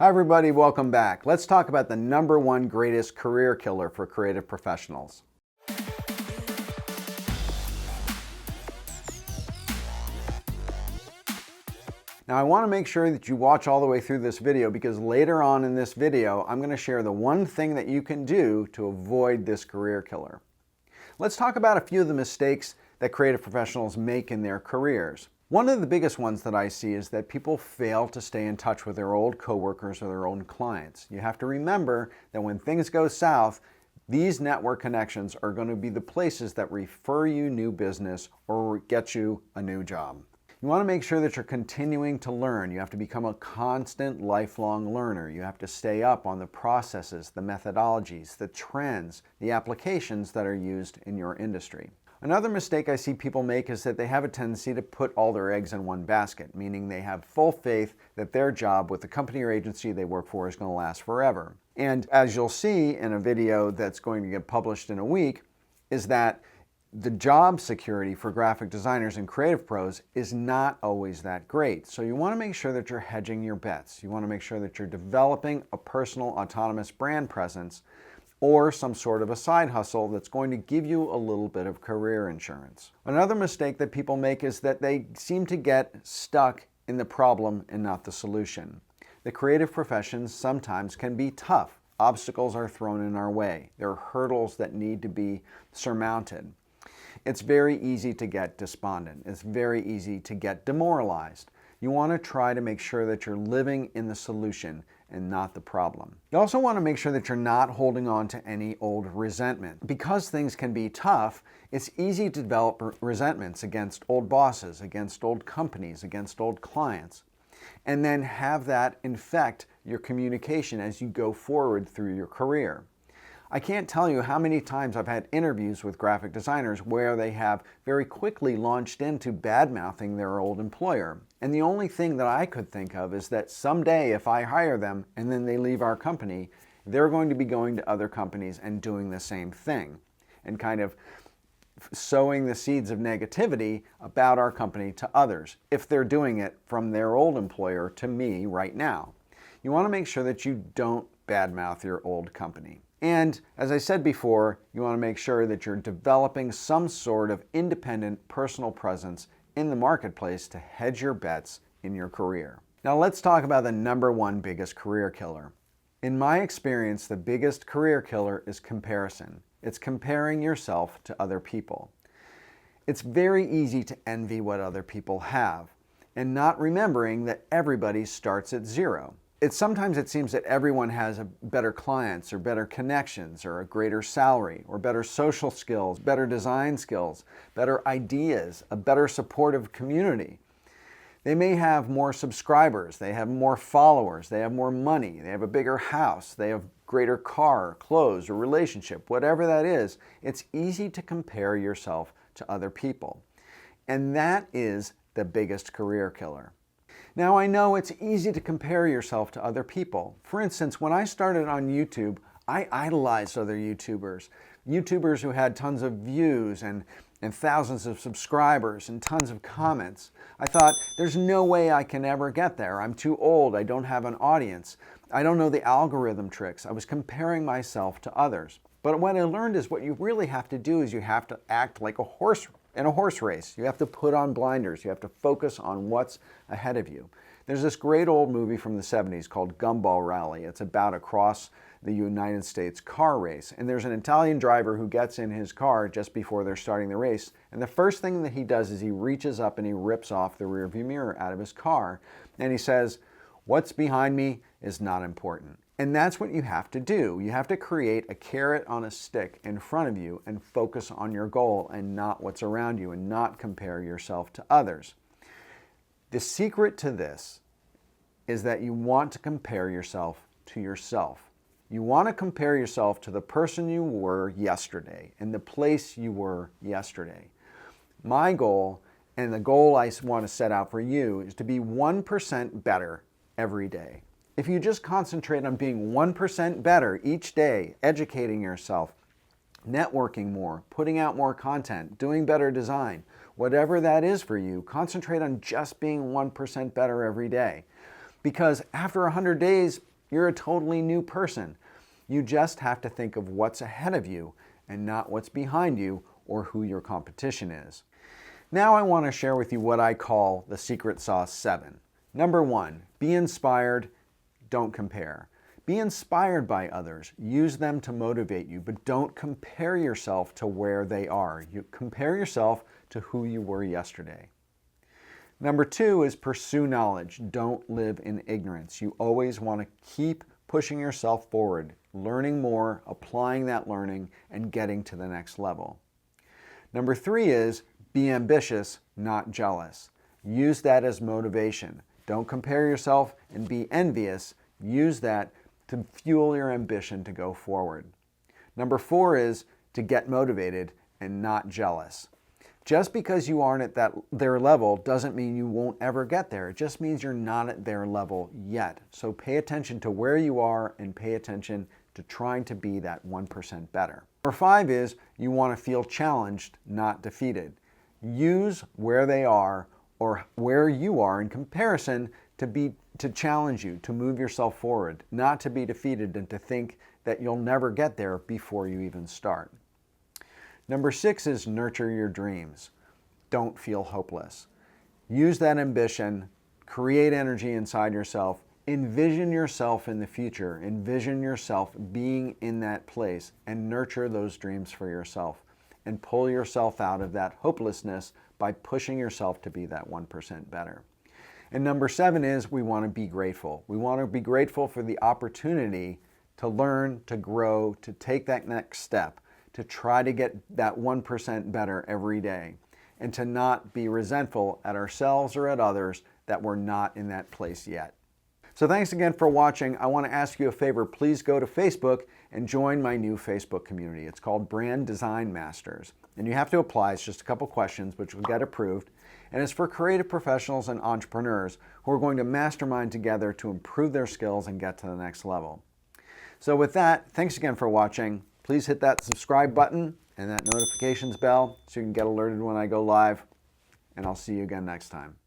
Hi everybody, welcome back. Let's talk about the #1 greatest career killer for creative professionals. Now I want to make sure that you watch all the way through this video because later on in this video, I'm going to share the one thing that you can do to avoid this career killer. Let's talk about a few of the mistakes that creative professionals make in their careers. One of the biggest ones that I see is that people fail to stay in touch with their old coworkers or their own clients. You have to remember that when things go south, these network connections are going to be the places that refer you new business or get you a new job. You want to make sure that you're continuing to learn. You have to become a constant, lifelong learner. You have to stay up on the processes, the methodologies, the trends, the applications that are used in your industry. Another mistake I see people make is that they have a tendency to put all their eggs in one basket, meaning they have full faith that their job with the company or agency they work for is going to last forever. And as you'll see in a video that's going to get published in a week, is that the job security for graphic designers and creative pros is not always that great. So you want to make sure that you're hedging your bets. You want to make sure that you're developing a personal autonomous brand presence or some sort of a side hustle that's going to give you a little bit of career insurance. Another mistake that people make is that they seem to get stuck in the problem and not the solution. The creative professions sometimes can be tough. Obstacles are thrown in our way. There are hurdles that need to be surmounted. It's very easy to get despondent. It's very easy to get demoralized. You want to try to make sure that you're living in the solution and not the problem. You also want to make sure that you're not holding on to any old resentment. Because things can be tough, it's easy to develop resentments against old bosses, against old companies, against old clients, and then have that infect your communication as you go forward through your career. I can't tell you how many times I've had interviews with graphic designers where they have very quickly launched into bad-mouthing their old employer. And the only thing that I could think of is that someday if I hire them and then they leave our company, they're going to be going to other companies and doing the same thing and kind of sowing the seeds of negativity about our company to others if they're doing it from their old employer to me right now. You want to make sure that you don't badmouth your old company. And as I said before, you want to make sure that you're developing some sort of independent personal presence in the marketplace to hedge your bets in your career. Now let's talk about the #1 biggest career killer. In my experience, the biggest career killer is comparison. It's comparing yourself to other people. It's very easy to envy what other people have and not remembering that everybody starts at zero. Sometimes it seems that everyone has better clients or better connections or a greater salary or better social skills, better design skills, better ideas, a better supportive community. They may have more subscribers, they have more followers, they have more money, they have a bigger house, they have greater car, clothes, or relationship, whatever that is. It's easy to compare yourself to other people. And that is the biggest career killer. Now I know it's easy to compare yourself to other people. For instance, when I started on YouTube, I idolized other YouTubers. YouTubers who had tons of views and thousands of subscribers and tons of comments. I thought, there's no way I can ever get there. I'm too old, I don't have an audience. I don't know the algorithm tricks. I was comparing myself to others. But what I learned is what you really have to do is you have to act like a horse in a horse race. You have to put on blinders. You have to focus on what's ahead of you. There's this great old movie from the 70s called Gumball Rally. It's about across the United States car race. And there's an Italian driver who gets in his car just before they're starting the race. And the first thing that he does is he reaches up and he rips off the rearview mirror out of his car. And he says, "What's behind me is not important." And that's what you have to do. You have to create a carrot on a stick in front of you and focus on your goal and not what's around you and not compare yourself to others. The secret to this is that you want to compare yourself to yourself. You want to compare yourself to the person you were yesterday and the place you were yesterday. My goal, and the goal I want to set out for you, is to be 1% better every day. If you just concentrate on being 1% better each day, educating yourself, networking more, putting out more content, doing better design, whatever that is for you, concentrate on just being 1% better every day. Because after 100 days, You're a totally new person. You just have to think of what's ahead of you and not what's behind you or who your competition is. Now I want to share with you what I call the secret sauce 7. Number 1, be inspired, don't compare. Be inspired by others. Use them to motivate you, but don't compare yourself to where they are. You compare yourself to who you were yesterday. Number 2 is pursue knowledge. Don't live in ignorance. You always want to keep pushing yourself forward, learning more, applying that learning, and getting to the next level. Number 3 is be ambitious, not jealous. Use that as motivation. Don't compare yourself and be envious. Use that to fuel your ambition to go forward. Number 4 is to get motivated and not jealous. Just because you aren't at their level doesn't mean you won't ever get there. It just means you're not at their level yet. So pay attention to where you are and pay attention to trying to be that 1% better. Number 5 is you want to feel challenged, not defeated. Use where they are or where you are in comparison to challenge you, to move yourself forward, not to be defeated and to think that you'll never get there before you even start. Number 6 is nurture your dreams. Don't feel hopeless. Use that ambition, create energy inside yourself, envision yourself in the future, envision yourself being in that place, and nurture those dreams for yourself, and pull yourself out of that hopelessness by pushing yourself to be that 1% better. And number 7 is we want to be grateful. We want to be grateful for the opportunity to learn, to grow, to take that next step, to try to get that 1% better every day, and to not be resentful at ourselves or at others that we're not in that place yet. So thanks again for watching. I want to ask you a favor. Please go to Facebook and join my new Facebook community. It's called Brand Design Masters. And you have to apply. It's just a couple questions, which will get approved. And it's for creative professionals and entrepreneurs who are going to mastermind together to improve their skills and get to the next level. So with that, thanks again for watching. Please hit that subscribe button and that notifications bell so you can get alerted when I go live. And I'll see you again next time.